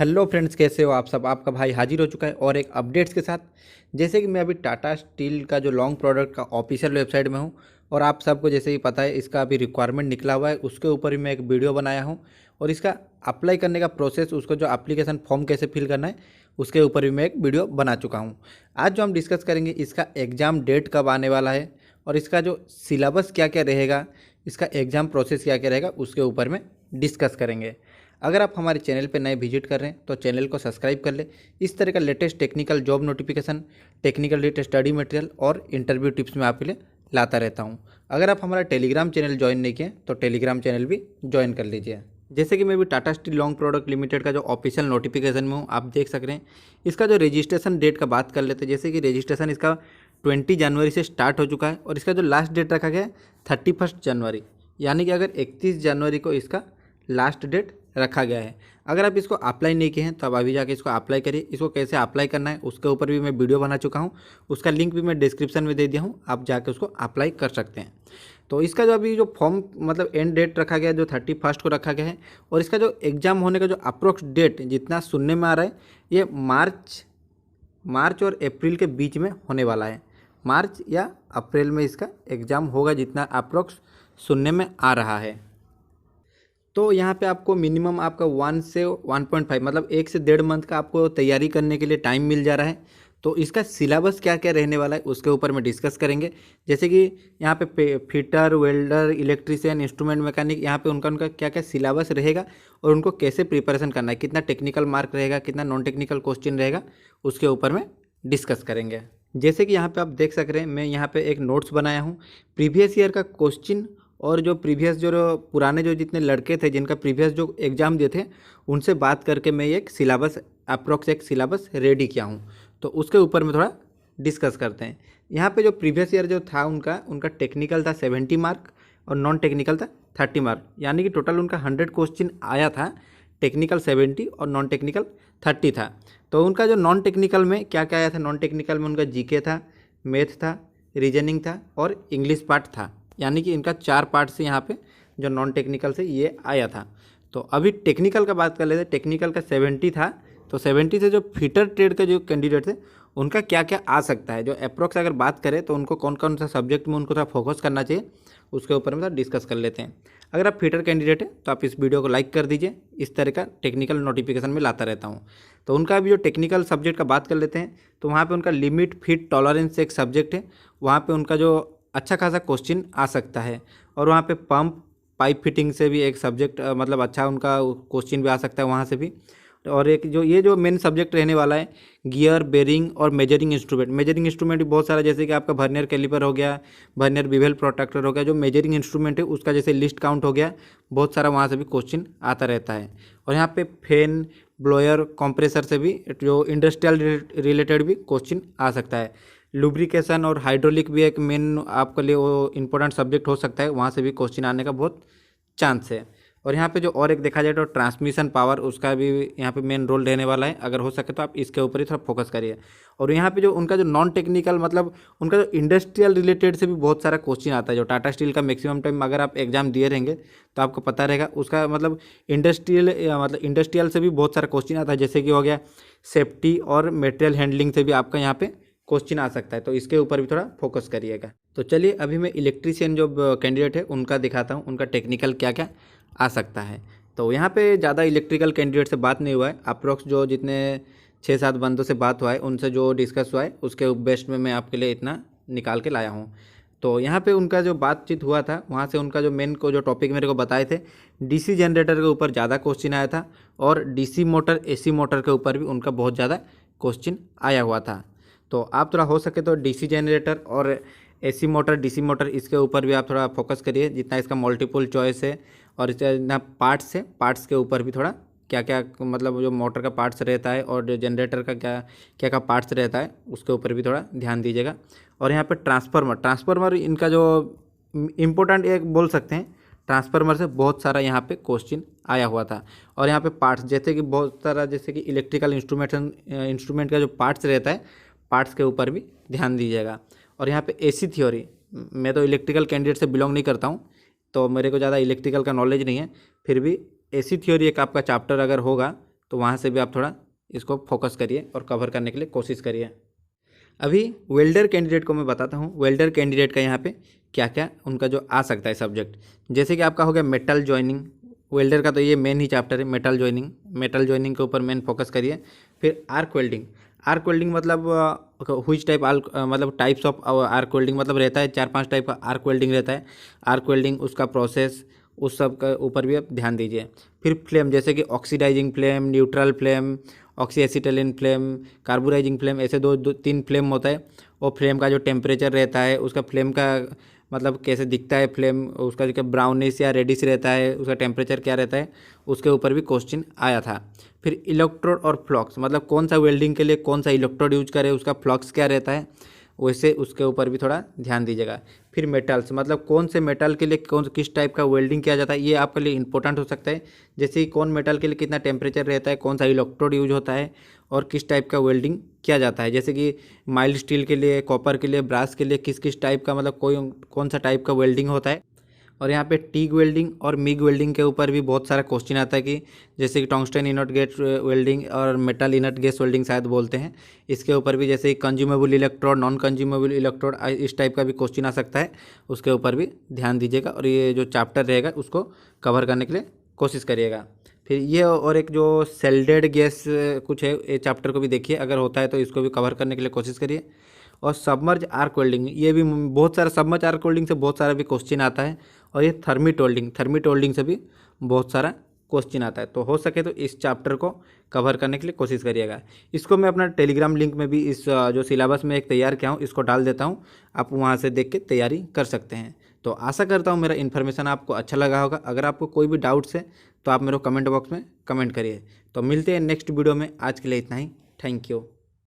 Hello friends, कैसे हो आप सब। आपका भाई हाजिर हो चुका है और एक अपडेट्स के साथ। जैसे कि मैं अभी टाटा स्टील का जो लॉन्ग प्रोडक्ट का ऑफिशियल वेबसाइट में हूँ और आप सबको जैसे ही पता है इसका अभी रिक्वायरमेंट निकला हुआ है, उसके ऊपर भी मैं एक वीडियो बनाया हूँ और इसका अप्लाई करने का प्रोसेस, उसको जो एप्लीकेशन फॉर्म कैसे फिल करना है उसके ऊपर भी मैं एक वीडियो बना चुका हूँ। आज जो हम डिस्कस करेंगे इसका एग्ज़ाम डेट कब आने वाला है और इसका जो सिलेबस क्या क्या रहेगा, इसका एग्ज़ाम प्रोसेस क्या क्या रहेगा, उसके ऊपर में डिस्कस करेंगे। अगर आप हमारे चैनल पर नए विजिट कर रहे हैं तो चैनल को सब्सक्राइब कर ले। इस तरह का latest technical job notification, technical related study material और इंटरव्यू टिप्स मैं आपके लिए लाता रहता हूं। अगर आप हमारा टेलीग्राम चैनल ज्वाइन नहीं किए तो टेलीग्राम चैनल भी ज्वाइन कर लीजिए। जैसे कि मैं भी Tata steel long product limited का जो ऑफिशियल नोटिफिकेशन में हूँ, आप देख सक रहे हैं। इसका जो रजिस्ट्रेशन डेट का बात कर लेते हैं। जैसे कि रजिस्ट्रेशन इसका 20 जनवरी से स्टार्ट हो चुका है और इसका जो लास्ट डेट रखा गया है 31 जनवरी, यानी कि अगर 31 जनवरी को इसका लास्ट डेट रखा गया है। अगर आप इसको अप्लाई नहीं किए हैं तो आप अभी जाके इसको अप्लाई करिए। इसको कैसे अप्लाई करना है उसके ऊपर भी मैं वीडियो बना चुका हूँ, उसका लिंक भी मैं डिस्क्रिप्शन में दे दिया हूँ, आप जाके उसको अप्लाई कर सकते हैं। तो इसका जो अभी जो फॉर्म मतलब एंड डेट रखा गया है जो 31 को रखा गया है और इसका जो एग्ज़ाम होने का जो अप्रोक्स डेट जितना सुनने में आ रहा है ये मार्च और अप्रैल के बीच में होने वाला है। मार्च या अप्रैल में इसका एग्ज़ाम होगा, जितना अप्रोक्स सुनने में आ रहा है। तो यहाँ पे आपको मिनिमम आपका 1 से 1.5 मतलब 1 से 1.5 मंथ का आपको तैयारी करने के लिए टाइम मिल जा रहा है। तो इसका सिलेबस क्या क्या रहने वाला है उसके ऊपर में डिस्कस करेंगे। जैसे कि यहाँ पे fitter, welder, electrician, instrument mechanic, यहाँ पे उनका क्या क्या सिलेबस रहेगा और उनको कैसे प्रिपरेशन करना है, कितना टेक्निकल मार्क रहेगा, कितना नॉन टेक्निकल क्वेश्चन रहेगा, उसके ऊपर में डिस्कस करेंगे। जैसे कि यहाँ पे आप देख सक रहे हैं, मैं यहाँ पे एक नोट्स बनाया हूँ प्रीवियस ईयर का क्वेश्चन और जो प्रीवियस जो पुराने जो जितने लड़के थे जिनका प्रीवियस जो एग्ज़ाम दिए थे उनसे बात करके मैं एक सिलेबस अप्रोक्स एक सिलेबस रेडी किया हूँ। तो उसके ऊपर में थोड़ा डिस्कस करते हैं। यहाँ पे जो प्रीवियस ईयर जो था उनका टेक्निकल था 70 मार्क और नॉन टेक्निकल था 30 मार्क, यानी कि टोटल उनका 100 क्वेश्चन आया था। टेक्निकल 70 और नॉन टेक्निकल 30 था। तो उनका जो नॉन टेक्निकल में क्या क्या आया था, नॉन टेक्निकल में उनका जीके था, मैथ था, रीजनिंग था और इंग्लिश पार्ट था, यानी कि इनका 4 पार्ट से यहाँ पे जो नॉन टेक्निकल से ये आया था। तो अभी टेक्निकल का बात कर लेते हैं। टेक्निकल का 70 था, तो 70 से जो फिटर ट्रेड के जो कैंडिडेट थे उनका क्या क्या आ सकता है, जो अप्रोक्स अगर बात करें तो उनको कौन कौन सा सब्जेक्ट में उनको थोड़ा फोकस करना चाहिए, उसके ऊपर में डिस्कस कर लेते हैं। अगर आप फिटर कैंडिडेट हैं तो आप इस वीडियो को लाइक कर दीजिए। इस तरह का टेक्निकल नोटिफिकेशन में लाता रहता हूँ। तो उनका भी जो टेक्निकल सब्जेक्ट का बात कर लेते हैं, तो वहाँ पर उनका लिमिट फिट टॉलरेंस एक सब्जेक्ट है, वहाँ पर उनका जो अच्छा खासा क्वेश्चन आ सकता है। और वहाँ पे पंप पाइप फिटिंग से भी एक सब्जेक्ट मतलब अच्छा उनका क्वेश्चन भी आ सकता है वहाँ से भी। और एक जो ये जो मेन सब्जेक्ट रहने वाला है गियर, बेरिंग और मेजरिंग इंस्ट्रूमेंट। मेजरिंग इंस्ट्रूमेंट भी बहुत सारा, जैसे कि आपका वर्नियर कैलिपर हो गया, वर्नियर बिवेल प्रोट्रैक्टर हो गया, जो मेजरिंग इंस्ट्रूमेंट है उसका जैसे लिस्ट काउंट हो गया, बहुत सारा वहाँ से भी क्वेश्चन आता रहता है। और यहाँ पे फैन, ब्लोअर, कंप्रेसर से भी जो इंडस्ट्रियल रिलेटेड भी क्वेश्चन आ सकता है। लुब्रिकेशन और हाइड्रोलिक भी एक मेन आपके लिए वो इंपॉर्टेंट सब्जेक्ट हो सकता है, वहाँ से भी क्वेश्चन आने का बहुत चांस है। और यहाँ पे जो और एक देखा जाए तो ट्रांसमिशन पावर, उसका भी यहाँ पे मेन रोल रहने वाला है। अगर हो सके तो आप इसके ऊपर ही थोड़ा फोकस करिए। और यहाँ पे जो उनका जो नॉन टेक्निकल मतलब उनका जो इंडस्ट्रियल रिलेटेड से भी बहुत सारा क्वेश्चन आता है। जो टाटा स्टील का मैक्सिमम टाइम अगर आप एग्जाम दिए रहेंगे तो आपको पता रहेगा उसका मतलब इंडस्ट्रियल से भी बहुत सारा क्वेश्चन आता है। जैसे कि हो गया सेफ्टी और मटेरियल हैंडलिंग से भी आपका यहाँ पे क्वेश्चन आ सकता है, तो इसके ऊपर भी थोड़ा फोकस करिएगा। तो चलिए अभी मैं इलेक्ट्रीशियन जो कैंडिडेट है उनका दिखाता हूँ, उनका टेक्निकल क्या क्या आ सकता है। तो यहाँ पे ज़्यादा इलेक्ट्रिकल कैंडिडेट से बात नहीं हुआ है, अप्रोक्स जो जितने 6-7 बंदों से बात हुआ है उनसे जो डिस्कस हुआ है उसके बेस्ट में मैं आपके लिए इतना निकाल के लाया हूँ। तो यहाँ पे उनका जो बातचीत हुआ था वहाँ से उनका जो मेन को जो टॉपिक मेरे को बताए थे, डीसी जनरेटर के ऊपर ज़्यादा क्वेश्चन आया था और डीसी मोटर, एसी मोटर के ऊपर भी उनका बहुत ज़्यादा क्वेश्चन आया हुआ था। तो आप थोड़ा हो सके तो डीसी जनरेटर और एसी मोटर, डीसी मोटर, इसके ऊपर भी आप थोड़ा फोकस करिए। जितना इसका मल्टीपल चॉइस है और जितना पार्ट्स है, पार्ट्स के ऊपर भी थोड़ा क्या क्या मतलब जो मोटर का पार्ट्स रहता है और जो जनरेटर का क्या क्या पार्ट्स रहता है उसके ऊपर भी थोड़ा ध्यान दीजिएगा। और यहाँ पे ट्रांसफार्मर इनका जो इम्पोर्टेंट एक बोल सकते हैं, ट्रांसफार्मर से बहुत सारा यहाँ पे क्वेश्चन आया हुआ था। और यहाँ पे पार्ट्स जैसे कि बहुत सारा, जैसे कि इलेक्ट्रिकल इंस्ट्रूमेंट का जो पार्ट्स रहता है, पार्ट्स के ऊपर भी ध्यान दीजिएगा। और यहाँ पे एसी थ्योरी, मैं तो इलेक्ट्रिकल कैंडिडेट से बिलोंग नहीं करता हूँ तो मेरे को ज़्यादा इलेक्ट्रिकल का नॉलेज नहीं है, फिर भी एसी थ्योरी एक आपका चैप्टर अगर होगा तो वहाँ से भी आप थोड़ा इसको फोकस करिए और कवर करने के लिए कोशिश करिए। अभी वेल्डर कैंडिडेट को मैं बताता हूँ, वेल्डर कैंडिडेट का यहाँ पे क्या क्या उनका जो आ सकता है सब्जेक्ट। जैसे कि आपका हो गया मेटल जॉइनिंग, वेल्डर का तो ये मेन ही चैप्टर है मेटल जॉइनिंग। मेटल जॉइनिंग के ऊपर मेन फोकस करिए। फिर आर्क वेल्डिंग, आर्क वेल्डिंग मतलब हुईच टाइप मतलब टाइप्स ऑफ आर्क वेल्डिंग मतलब रहता है 4-5 टाइप का आर्क वेल्डिंग रहता है। आर्क वेल्डिंग उसका प्रोसेस, उस सब का ऊपर भी आप ध्यान दीजिए। फिर फ्लेम, जैसे कि oxidising flame, neutral flame, oxy acetylene flame, carburising flame, ऐसे 2-3 फ्लेम होता है। और फ्लेम का जो टेम्परेचर रहता है, उसका फ्लेम का मतलब कैसे दिखता है फ्लेम, उसका जो ब्राउनिश या रेडिश रहता है, उसका टेम्परेचर क्या रहता है, उसके ऊपर भी क्वेश्चन आया था। फिर इलेक्ट्रोड और फ्लक्स, मतलब कौन सा वेल्डिंग के लिए कौन सा इलेक्ट्रोड यूज करें, उसका फ्लक्स क्या रहता है, वैसे उसके ऊपर भी थोड़ा ध्यान दीजिएगा। फिर मेटल्स, मतलब कौन से मेटल के लिए कौन किस टाइप का वेल्डिंग किया जाता है, ये आपके लिए इंपॉर्टेंट हो सकता है। जैसे कि कौन मेटल के लिए कितना टेम्परेचर रहता है, कौन सा इलेक्ट्रोड यूज होता है और किस टाइप का वेल्डिंग किया जाता है। जैसे कि माइल्ड स्टील के लिए, कॉपर के लिए, ब्रास के लिए किस किस टाइप का मतलब कौन सा टाइप का वेल्डिंग होता है। और यहाँ पे टीग वेल्डिंग और मिग वेल्डिंग के ऊपर भी बहुत सारा क्वेश्चन आता है कि जैसे कि टंगस्टन इनर्ट गैस वेल्डिंग और मेटल इनर्ट गैस वेल्डिंग शायद बोलते हैं, इसके ऊपर भी जैसे consumable electrode, non consumable electrode, इस टाइप का भी क्वेश्चन आ सकता है। उसके ऊपर भी ध्यान दीजिएगा और ये जो चैप्टर रहेगा उसको कवर करने के लिए कोशिश करिएगा। फिर ये और एक जो सेल्डेड गैस कुछ है, ये चैप्टर को भी देखिए, अगर होता है तो इसको भी कवर करने के लिए कोशिश करिए। और सबमर्ज आर्क वेल्डिंग, ये भी बहुत सारा सबमर्ज आर्क वेल्डिंग से बहुत सारा भी क्वेश्चन आता है। और ये थर्मिट वेल्डिंग से भी बहुत सारा क्वेश्चन आता है। तो हो सके तो इस चैप्टर को कवर करने के लिए कोशिश करिएगा। इसको मैं अपना टेलीग्राम लिंक में भी इस जो सिलेबस में एक तैयार किया हूँ इसको डाल देता हूँ, आप वहाँ से देख के तैयारी कर सकते हैं। तो आशा करता हूँ मेरा इन्फॉर्मेशन आपको अच्छा लगा होगा। अगर आपको कोई भी डाउट्स है तो आप मेरे को कमेंट बॉक्स में कमेंट करिए। तो मिलते हैं नेक्स्ट वीडियो में, आज के लिए इतना ही। Thank you.